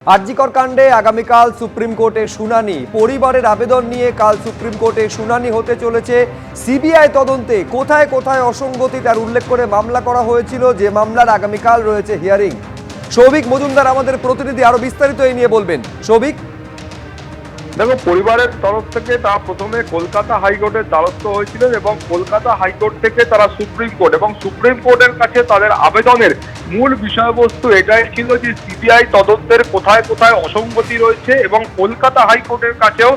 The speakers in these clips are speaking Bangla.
আরজিকর কাণ্ডে আগামীকাল সুপ্রিম কোর্টে শুনানি। পরিবারের আবেদন নিয়ে কাল সুপ্রিম কোর্টে শুনানি হতে চলেছে। সিবিআই তদন্তে কোথায় কোথায় অসঙ্গতি তার উল্লেখ করে মামলা করা হয়েছিল, যে মামলার আগামীকাল রয়েছে হিয়ারিং। সৌভিক মজুমদার আমাদের প্রতিনিধি আরো বিস্তারিত এই নিয়ে বলবেন। সৌভিক, দেখো, পরিবারের তরফ থেকে তারা প্রথমে কলকাতা হাইকোর্টের দ্বারস্থ হয়েছিলেন এবং কলকাতা হাইকোর্ট থেকে তারা সুপ্রিম কোর্ট এবং সুপ্রিম কোর্টের কাছে তাদের আবেদনের মূল বিষয়বস্তু এটাই ছিল যে সিবিআই তদন্তের কোথায় কোথায় অসঙ্গতি রয়েছে, এবং কলকাতা হাইকোর্টের কাছেও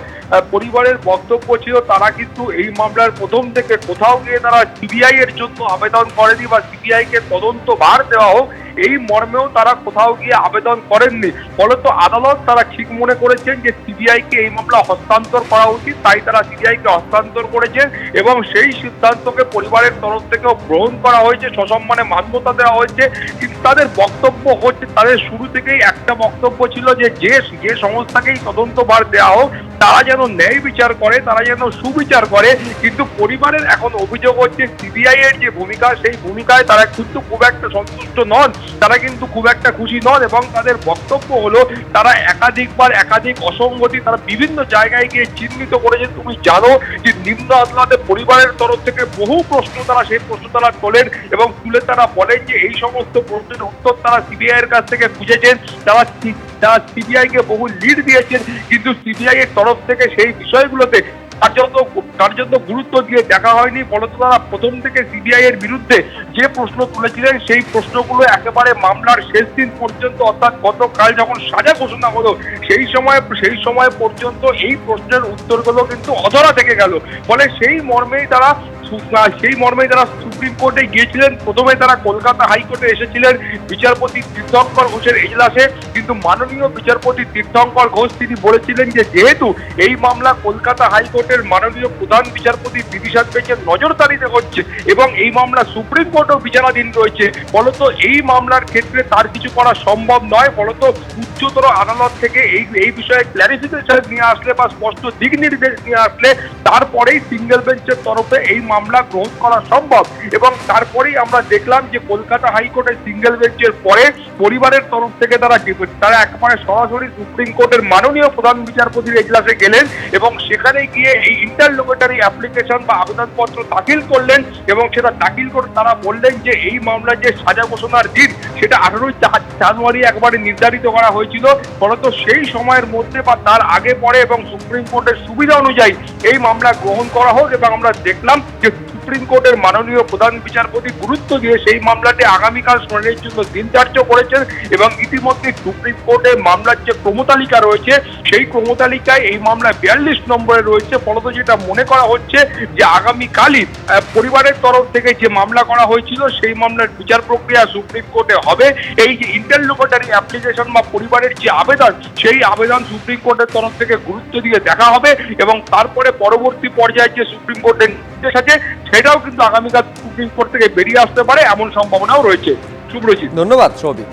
পরিবারের বক্তব্য ছিল তারা কিন্তু এই মামলার প্রথম থেকে কোথাও গিয়ে তারা সিবিআই এর জন্য আবেদন করেনি বা সিবিআই কে তদন্ত ভার দেওয়া হোক এই মর্মেও তারা কোথাও গিয়ে আবেদন করেননি। ফলত আদালত তারা ঠিক মনে করেছেন যে সিবিআই কে এই মামলা হস্তান্তর করা উচিত, তাই তারা সিবিআই কে হস্তান্তর করেছেন এবং সেই সিদ্ধান্তকে পরিবারের তরফ থেকেও গ্রহণ করা হয়েছে, সসম্মানে মান্যতা দেওয়া হয়েছে। কিন্তু তাদের বক্তব্য হচ্ছে, তাদের শুরু থেকেই একটা বক্তব্য ছিল যে যে সংস্থাকেই তদন্ত ভার দেওয়া হোক তারা যেন ন্যায় বিচার করে, তারা যেন সুবিচার করে। কিন্তু পরিবারের এখন অভিযোগ হচ্ছে সিবিআই এর যে ভূমিকা, সেই ভূমিকায় তারা কিন্তু খুব একটা সন্তুষ্ট নন, তারা কিন্তু খুব একটা খুশি নন এবং তাদের বক্তব্য হলো তারা একাধিকবার একাধিক অসঙ্গতি তারা বিভিন্ন জায়গায় গিয়ে চিহ্নিত করেছেন। তুমি জানো যে নিম্ন আদালতে পরিবারের তরফ থেকে বহু প্রশ্ন তারা সেই প্রশ্ন তারা তোলেন এবং তুলে তারা বলেন যে এই সমস্ত প্রশ্নের উত্তর তারা সিবিআই এর কাছ থেকে খুঁজেছেন, তারা সিবিআই কে বহু লিড দিয়েছেন, কিন্তু সিবিআই এর তরফ থেকে সেই বিষয়গুলোতে কার্যত গুরুত্ব দিয়ে দেখা হয়নি। ফলত তারা প্রথম থেকে সিবিআই এর বিরুদ্ধে যে প্রশ্ন তুলেছিলেন সেই প্রশ্নগুলো একেবারে মামলার শেষ দিন পর্যন্ত, অর্থাৎ গতকাল যখন সাজা ঘোষণা হলো সেই সময় পর্যন্ত এই প্রশ্নের উত্তরগুলো কিন্তু অধরা থেকে গেল। ফলে সেই মর্মেই তারা সুপ্রিম কোর্টে গিয়েছিলেন। প্রথমে তারা কলকাতা হাইকোর্টে এসেছিলেন বিচারপতি তীর্থঙ্কর ঘোষের এজলাসে, কিন্তু মাননীয় বিচারপতি তীর্থঙ্কর ঘোষ তিনি বলেছিলেন যে যেহেতু এই মামলা কলকাতা হাইকোর্টের মাননীয় প্রধান বিচারপতি বিধিসাদ বেঞ্চের নজরদারিতে হচ্ছে এবং এই মামলা সুপ্রিম কোর্টেও বিচারাধীন রয়েছে, ফলত এই মামলার ক্ষেত্রে তার কিছু করা সম্ভব নয়। ফলত উচ্চতর আদালত থেকে এই বিষয়ে ক্ল্যারিফিকেশন নিয়ে আসলে বা স্পষ্ট দিক নির্দেশ নিয়ে আসলে তারপরেই সিঙ্গেল বেঞ্চের তরফে এই মামলা গ্রহণ করা সম্ভব। এবং তারপরেই আমরা দেখলাম যে কলকাতা হাইকোর্টের সিঙ্গেল বেঞ্চের পরে পরিবারের তরফ থেকে তারা একেবারে সরাসরি সুপ্রিম কোর্টের মাননীয় প্রধান বিচারপতির এজলাসে গেলেন এবং সেখানে গিয়ে এই ইন্টারলোকেটারি অ্যাপ্লিকেশন বা আবেদনপত্র দাখিল করলেন এবং সেটা দাখিল করে তারা বললেন যে এই মামলার যে সাজা ঘোষণার দিন সেটা 18 জানুয়ারি একবারে নির্ধারিত করা হয়েছিল, ফলত সেই সময়ের মধ্যে বা তার আগে পরে এবং সুপ্রিম কোর্টের সুবিধা অনুযায়ী এই মামলা গ্রহণ করা হোক। এবং আমরা দেখলাম যে সুপ্রিম কোর্টের মাননীয় প্রধান বিচারপতি গুরুত্ব দিয়ে সেই মামলাটি আগামীকাল শুনানির জন্য দিন ধার্য করেছেন এবং ইতিমধ্যে সুপ্রিম কোর্টের মামলার যে ক্রমতালিকা রয়েছে সেই ক্রমতালিকায় এই মামলা 42 নম্বরে রয়েছে। ফলত যেটা মনে করা হচ্ছে যে আগামীকালই পরিবারের তরফ থেকে যে মামলা করা হয়েছিল সেই মামলার বিচার প্রক্রিয়া সুপ্রিম কোর্টে হবে। এই যে ইন্টারলোকেটারি অ্যাপ্লিকেশন বা পরিবারের যে আবেদন সেই আবেদন সুপ্রিম কোর্টের তরফ থেকে গুরুত্ব দিয়ে দেখা হবে এবং তারপরে পরবর্তী পর্যায়ে যে সুপ্রিম কোর্টের নির্দেশ আছে সেটাও কিন্তু আগামীকাল সুপ্রিম কোর্ট থেকে বেরিয়ে আসতে পারে, এমন সম্ভাবনাও রয়েছে। শুভ্রজিৎ, ধন্যবাদ। সৌভিক,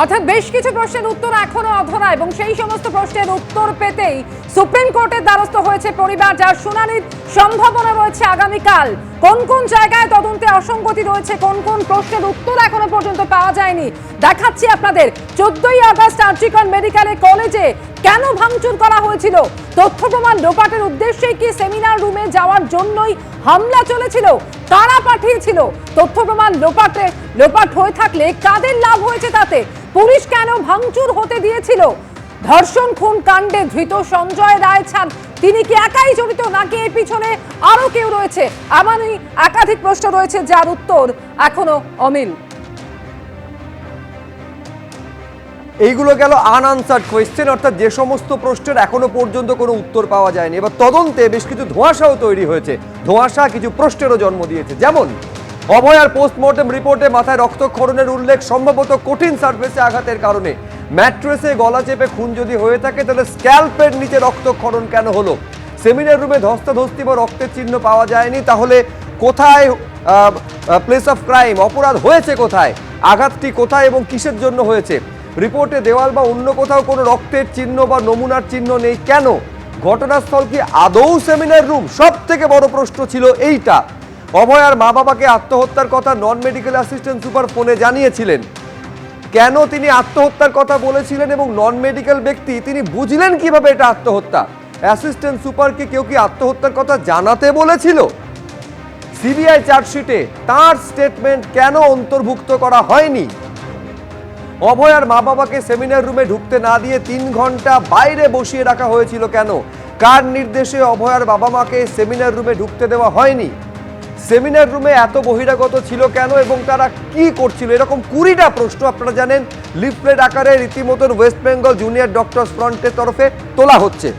অর্থাৎ বেশ কিছু প্রশ্নের উত্তর এখনো অধরা এবং সেই সমস্ত প্রশ্নের উত্তর পেতেই সুপ্রিম কোর্টের দ্বারস্থ হয়েছে পরিবার, যার শুনানির সম্ভাবনা রয়েছে আগামীকাল। কোন কোন জায়গায় তদন্তে অসঙ্গতি রয়েছে, কোন কোন প্রশ্নের উত্তর এখনো পর্যন্ত পাওয়া যায়নি দেখাচ্ছি আপনাদের। 14ই আগস্ট আরজিকর মেডিকেল কলেজে কেন ভাঙচুর করা হয়েছিল, তথ্য প্রমাণ লোপাটের উদ্দেশ্যে কি সেমিনার রুমে যাওয়ার জন্যই হামলা চলেছিল, কারা পাঠিয়েছিল, তথ্য প্রমাণ লোপাট হয়ে থাকলে কাদের লাভ হয়েছে তাতে, পুলিশ কেন ভাঙচুর হতে দিয়েছিল, ধর্ষণ খুন কাণ্ডে ধৃত সঞ্জয় রায় ছাড় তিনি কি একাই জড়িত নাকি এর পিছনে আরো কেউ রয়েছে, এমনই একাধিক প্রশ্ন রয়েছে যার উত্তর এখনো অমিল। এইগুলো গেল আনআনসার্ড কোয়েশ্চেন, অর্থাৎ যে সমস্ত প্রশ্নের এখনো পর্যন্ত কোনো উত্তর পাওয়া যায়নি। এবার তদন্তে বেশ কিছু ধোঁয়াশাও তৈরি হয়েছে, ধোঁয়াশা কিছু প্রশ্নেরও জন্ম দিয়েছে। যেমন অভয়ার পোস্টমর্টেম রিপোর্টে মাথায় রক্তক্ষরণের উল্লেখ, সম্ভবত কঠিন সার্ফেসে আঘাতের কারণে। ম্যাট্রেসে গলা চেপে খুন যদি হয়ে থাকে তাহলে স্ক্যাল্পের নিচে রক্তক্ষরণ কেন হলো? সেমিনার রুমে ধস্তাধস্তি বা রক্তের চিহ্ন পাওয়া যায়নি, তাহলে কোথায় প্লেস অফ ক্রাইম, অপরাধ হয়েছে কোথায়, আঘাতটি কোথায় এবং কিসের জন্য হয়েছে? রিপোর্টে দেওয়াল বা অন্য কোথাও কোনো রক্তের চিহ্ন বা নমুনার চিহ্ন নেই কেন? ঘটনাস্থল কি আদৌ সেমিনার রুম? সব থেকে বড় প্রশ্ন ছিল এইটা। অভয়ার মা বাবাকে আত্মহত্যার কথা নন মেডিকেল অ্যাসিস্ট্যান্ট সুপার ফোনে জানিয়েছিলেন। কেন তিনি আত্মহত্যার কথা বলেছিলেন এবং নন মেডিকেল ব্যক্তি তিনি বুঝলেন কিভাবে এটা আত্মহত্যা? অ্যাসিস্ট্যান্ট সুপারকে কেউ কি আত্মহত্যার কথা জানাতে বলেছিল? সিবিআই চার্জশিটে তার স্টেটমেন্ট কেন অন্তর্ভুক্ত করা হয়নি? অভয়ার মা বাবাকে সেমিনার রুমে ঢুকতে না দিয়ে 3 ঘন্টা বাইরে বসিয়ে রাখা হয়েছিল কেন? কার নির্দেশে অভয়ার বাবা মাকে সেমিনার রুমে ঢুকতে দেওয়া হয়নি? সেমিনার রুমে এত বহিরাগত ছিল কেন এবং তারা কি করছিল? এরকম 20টা প্রশ্ন আপনারা জানেন লিফলেট আকারে রীতিমতন ওয়েস্ট বেঙ্গল জুনিয়র ডক্টরস ফ্রন্টের তরফে তোলা হচ্ছে।